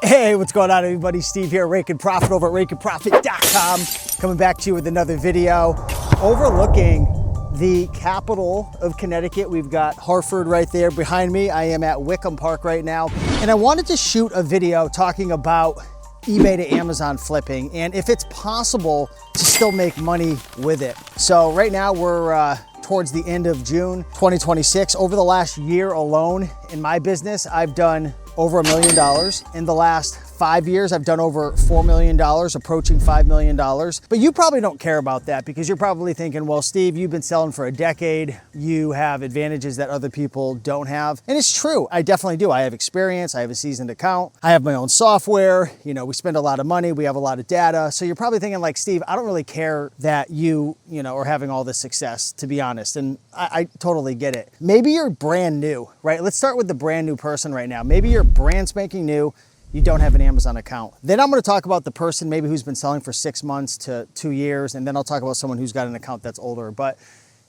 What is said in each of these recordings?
Hey, what's going on, everybody? Steve here, Rake and Profit over at rakeandprofit.com. Coming back to you with another video overlooking the capital of Connecticut. We've got Hartford right there behind me. I am at Wickham Park right now. And I wanted to shoot a video talking about eBay to Amazon flipping and if it's possible to still make money with it. So right now we're towards the end of June 2026. Over the last year alone in my business, I've done over $1 million. In the last 5 years, I've done over $4 million, approaching $5 million. But you probably don't care about that because you're probably thinking, well, Steve, you've been selling for a decade. You have advantages that other people don't have. And it's true, I definitely do. I have experience, I have a seasoned account, I have my own software, you know, we spend a lot of money, we have a lot of data. So you're probably thinking like, Steve, I don't really care that you are having all this success, to be honest. And I totally get it. Maybe you're brand new, right? Let's start with the brand new person right now. Maybe you're brand spanking new, you don't have an Amazon account. Then I'm gonna talk about the person maybe who's been selling for 6 months to 2 years, and then I'll talk about someone who's got an account that's older. But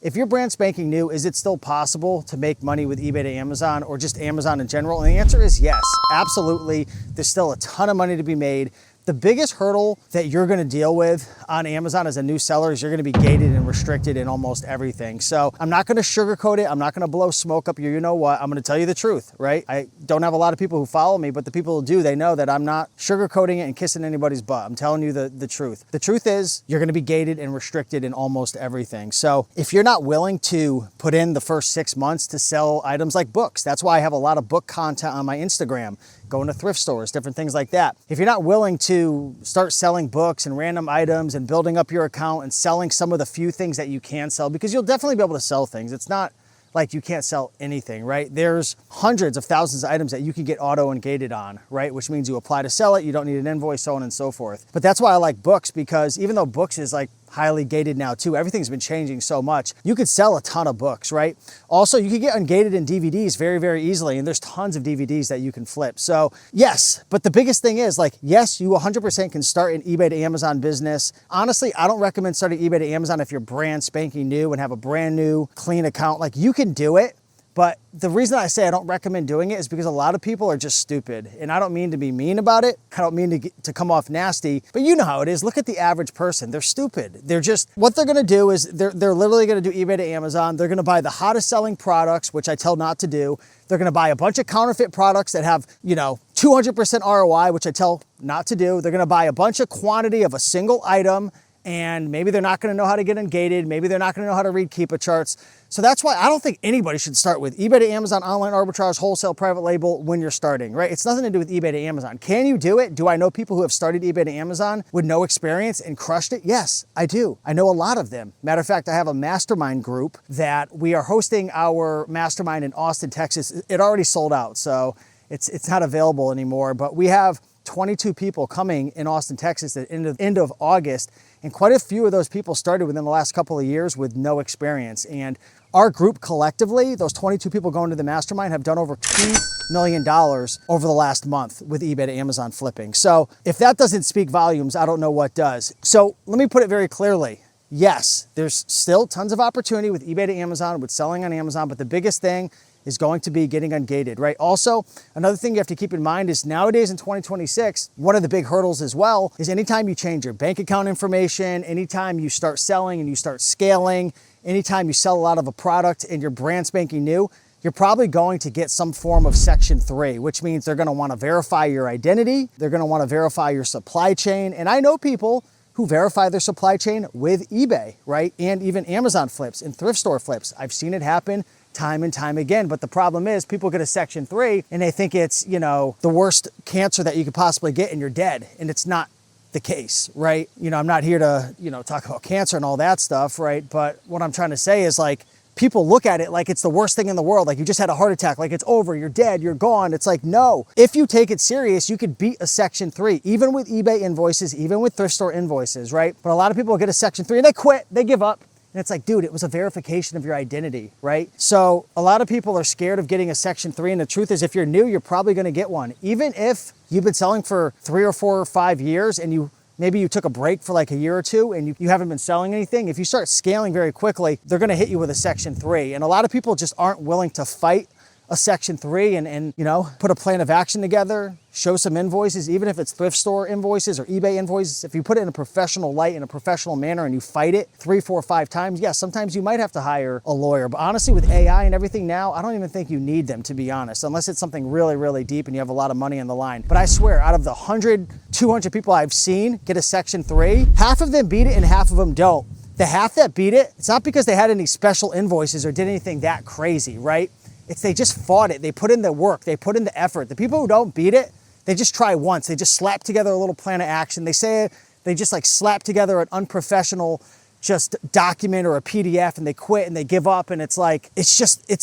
if you're brand spanking new, is it still possible to make money with eBay to Amazon or just Amazon in general? And the answer is yes, absolutely. There's still a ton of money to be made. The biggest hurdle that you're gonna deal with on Amazon as a new seller is you're gonna be gated and restricted in almost everything. So I'm not gonna sugarcoat it. I'm not gonna blow smoke up your you-know-what. I'm gonna tell you the truth, right? I don't have a lot of people who follow me, but the people who do, they know that I'm not sugarcoating it and kissing anybody's butt. I'm telling you the truth. The truth is you're gonna be gated and restricted in almost everything. So if you're not willing to put in the first 6 months to sell items like books, that's why I have a lot of book content on my Instagram, going to thrift stores, different things like that. If you're not willing to start selling books and random items and building up your account and selling some of the few things that you can sell, because you'll definitely be able to sell things. It's not like you can't sell anything, right? There's hundreds of thousands of items that you can get auto and gated on, right? Which means you apply to sell it, you don't need an invoice, so on and so forth. But that's why I like books, because even though books is like highly gated now too, everything's been changing so much, you could sell a ton of books, right? Also, you could get ungated in DVDs very, very easily, and there's tons of DVDs that you can flip. So yes, but the biggest thing is like, yes, you 100% can start an eBay to Amazon business. Honestly, I don't recommend starting eBay to Amazon if you're brand spanking new and have a brand new clean account. Like, you can do it, but the reason I say I don't recommend doing it is because a lot of people are just stupid. And I don't mean to be mean about it. I don't mean to come off nasty, but you know how it is. Look at the average person. They're stupid. They're just, what they're gonna do is they're literally gonna do eBay to Amazon. They're gonna buy the hottest selling products, which I tell not to do. They're gonna buy a bunch of counterfeit products that have, 200% ROI, which I tell not to do. They're gonna buy a bunch of quantity of a single item, and maybe they're not gonna know how to get ungated. Maybe they're not gonna know how to read Keepa charts. So that's why I don't think anybody should start with eBay to Amazon, online arbitrage, wholesale, private label when you're starting, right? It's nothing to do with eBay to Amazon. Can you do it? Do I know people who have started eBay to Amazon with no experience and crushed it? Yes, I do. I know a lot of them. Matter of fact, I have a mastermind group that we are hosting our mastermind in Austin, Texas. It already sold out, so it's not available anymore, but we have 22 people coming in Austin, Texas at the end of August. And quite a few of those people started within the last couple of years with no experience. And our group collectively, those 22 people going to the mastermind, have done over $2 million over the last month with eBay to Amazon flipping. So if that doesn't speak volumes, I don't know what does. So let me put it very clearly. Yes, there's still tons of opportunity with eBay to Amazon, with selling on Amazon, but the biggest thing is going to be getting ungated, right? Also, another thing you have to keep in mind is nowadays in 2026, one of the big hurdles as well is anytime you change your bank account information, anytime you start selling and you start scaling, anytime you sell a lot of a product and you're brand spanking new, you're probably going to get some form of Section 3, which means they're gonna wanna verify your identity, they're gonna wanna verify your supply chain. And I know people who verify their supply chain with eBay, right? And even Amazon flips and thrift store flips. I've seen it happen time and time again. But the problem is people get a Section 3 and they think it's, the worst cancer that you could possibly get and you're dead. And it's not the case, right? I'm not here to, talk about cancer and all that stuff, right? But what I'm trying to say is like, people look at it like it's the worst thing in the world. Like you just had a heart attack, like it's over, you're dead, you're gone. It's like, no, if you take it serious, you could beat a Section 3, even with eBay invoices, even with thrift store invoices, right? But a lot of people get a Section 3 and they quit, they give up. And it's like, dude, it was a verification of your identity, right? So a lot of people are scared of getting a Section 3. And the truth is, if you're new, you're probably gonna get one. Even if you've been selling for 3 or 4 or 5 years and maybe you took a break for like a year or two and you haven't been selling anything, if you start scaling very quickly, they're gonna hit you with a Section 3. And a lot of people just aren't willing to fight a Section 3 and you know, put a plan of action together, show some invoices, even if it's thrift store invoices or eBay invoices. If you put it in a professional light, in a professional manner, and you fight it 3, 4, 5 times, yes, sometimes you might have to hire a lawyer. But honestly, with AI and everything now, I don't even think you need them, to be honest, unless it's something really, really deep and you have a lot of money on the line. But I swear, out of the 100, 200 people I've seen get a Section 3, half of them beat it and half of them don't. The half that beat it, it's not because they had any special invoices or did anything that crazy, right? It's they just fought it. They put in the work. They put in the effort. The people who don't beat it, they just try once. They just slap together a little plan of action. They say it, they just like slap together an unprofessional just document or a PDF and they quit and they give up. And it's like, it's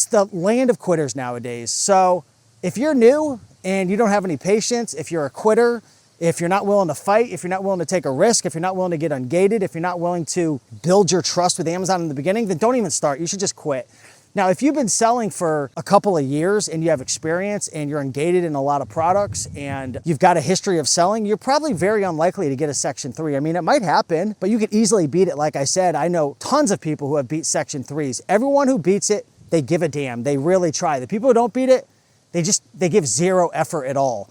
the land of quitters nowadays. So if you're new and you don't have any patience, if you're a quitter, if you're not willing to fight, if you're not willing to take a risk, if you're not willing to get ungated, if you're not willing to build your trust with Amazon in the beginning, then don't even start. You should just quit. Now, if you've been selling for a couple of years and you have experience and you're ungated in a lot of products and you've got a history of selling, you're probably very unlikely to get a Section 3. I mean, it might happen, but you could easily beat it. Like I said, I know tons of people who have beat Section 3s. Everyone who beats it, they give a damn. They really try. The people who don't beat it, they give zero effort at all.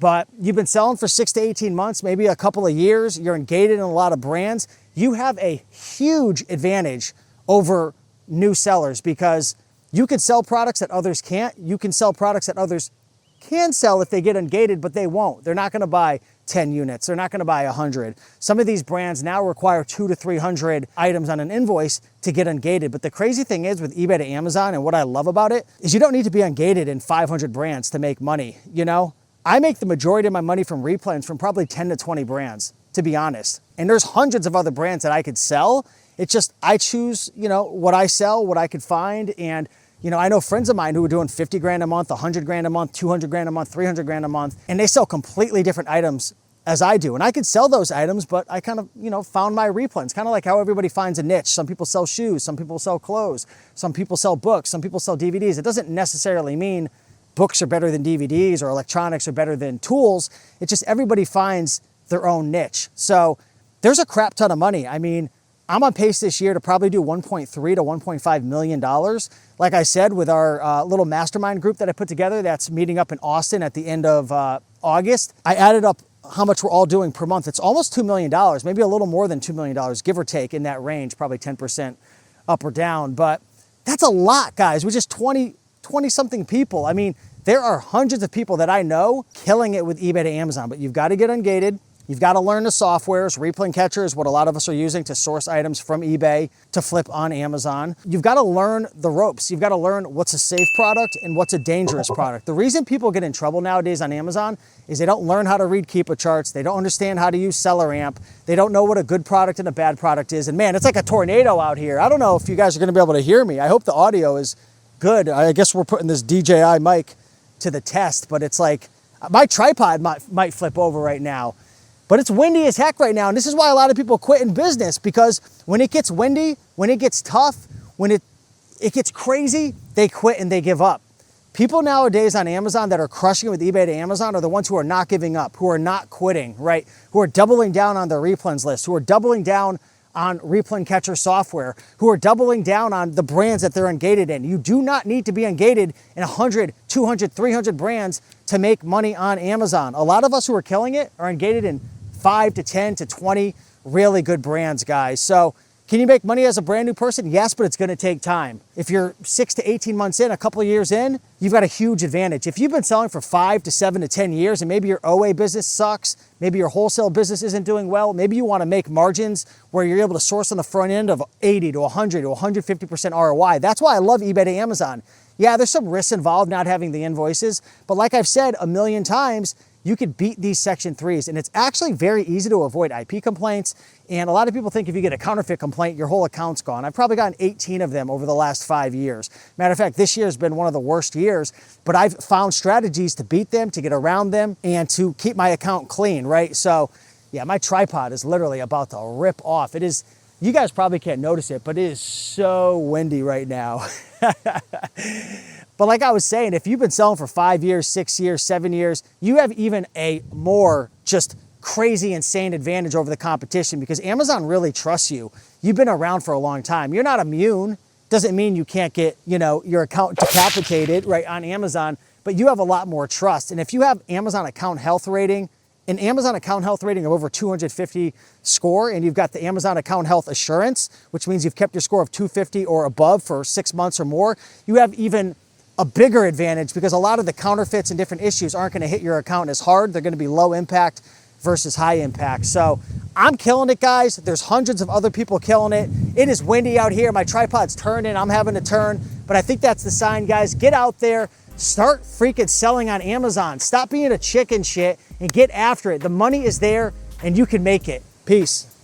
But you've been selling for 6 to 18 months, maybe a couple of years, you're ungated in a lot of brands, you have a huge advantage over new sellers because you can sell products that others can't. You can sell products that others can sell if they get ungated, but they won't. They're not gonna buy 10 units. They're not gonna buy 100. Some of these brands now require 200 to 300 items on an invoice to get ungated. But the crazy thing is with eBay to Amazon, and what I love about it, is you don't need to be ungated in 500 brands to make money, you know? I make the majority of my money from replens from probably 10 to 20 brands, to be honest. And there's hundreds of other brands that I could sell. It's just, I choose, you know, what I sell, what I could find. And, you know, I know friends of mine who are doing 50 grand a month, 100 grand a month, 200 grand a month, 300 grand a month, and they sell completely different items as I do. And I could sell those items, but I kind of, you know, found my replens, kind of like how everybody finds a niche. Some people sell shoes, some people sell clothes, some people sell books, some people sell DVDs. It doesn't necessarily mean books are better than DVDs or electronics are better than tools. It's just everybody finds their own niche. So there's a crap ton of money. I mean, I'm on pace this year to probably do $1.3 to $1.5 million. Like I said, with our little mastermind group that I put together that's meeting up in Austin at the end of August, I added up how much we're all doing per month. It's almost $2 million, maybe a little more than $2 million, give or take in that range, probably 10% up or down. But that's a lot, guys. We're just 20 something people. I mean, there are hundreds of people that I know killing it with eBay to Amazon, but you've got to get ungated. You've got to learn the softwares. Replay Catcher is what a lot of us are using to source items from eBay to flip on Amazon. You've got to learn the ropes. You've got to learn what's a safe product and what's a dangerous product. The reason people get in trouble nowadays on Amazon is they don't learn how to read Keepa charts. They don't understand how to use Seller Amp. They don't know what a good product and a bad product is. And man, it's like a tornado out here. I don't know if you guys are going to be able to hear me. I hope the audio is good. I guess we're putting this DJI mic to the test, but it's like my tripod might flip over right now. But it's windy as heck right now, and this is why a lot of people quit in business, because when it gets windy, when it gets tough, when it gets crazy, they quit and they give up. People nowadays on Amazon that are crushing it with eBay to Amazon are the ones who are not giving up, who are not quitting, right? Who are doubling down on their replens list, who are doubling down on Replay Catcher software, who are doubling down on the brands that they're ungated in. You do not need to be ungated in 100, 200, 300 brands to make money on Amazon. A lot of us who are killing it are ungated in 5 to 10 to 20 really good brands, guys. So can you make money as a brand new person? Yes, but it's gonna take time. If you're 6 to 18 months in, a couple of years in, you've got a huge advantage. If you've been selling for 5 to 7 to 10 years and maybe your OA business sucks, maybe your wholesale business isn't doing well, maybe you wanna make margins where you're able to source on the front end of 80 to 100 to 150% ROI. That's why I love eBay to Amazon. Yeah, there's some risks involved not having the invoices, but like I've said a million times, you could beat these Section 3s, and it's actually very easy to avoid IP complaints. And a lot of people think if you get a counterfeit complaint, your whole account's gone. I've probably gotten 18 of them over the last 5 years. Matter of fact, this year has been one of the worst years, but I've found strategies to beat them, to get around them, and to keep my account clean, right? So yeah, my tripod is literally about to rip off. It is, you guys probably can't notice it, but it is so windy right now. But like I was saying, if you've been selling for 5 years, 6 years, 7 years, you have even a more just crazy, insane advantage over the competition because Amazon really trusts you. You've been around for a long time. You're not immune. Doesn't mean you can't get, you know, your account decapitated, right, on Amazon, but you have a lot more trust. And if you have Amazon account health rating, an Amazon account health rating of over 250 score, and you've got the Amazon account health assurance, which means you've kept your score of 250 or above for 6 months or more, you have even a bigger advantage because a lot of the counterfeits and different issues aren't gonna hit your account as hard. They're gonna be low impact versus high impact. So I'm killing it, guys. There's hundreds of other people killing it. It is windy out here. My tripod's turning. I'm having to turn, but I think that's the sign, guys. Get out there, start freaking selling on Amazon. Stop being a chicken shit and get after it. The money is there and you can make it. Peace.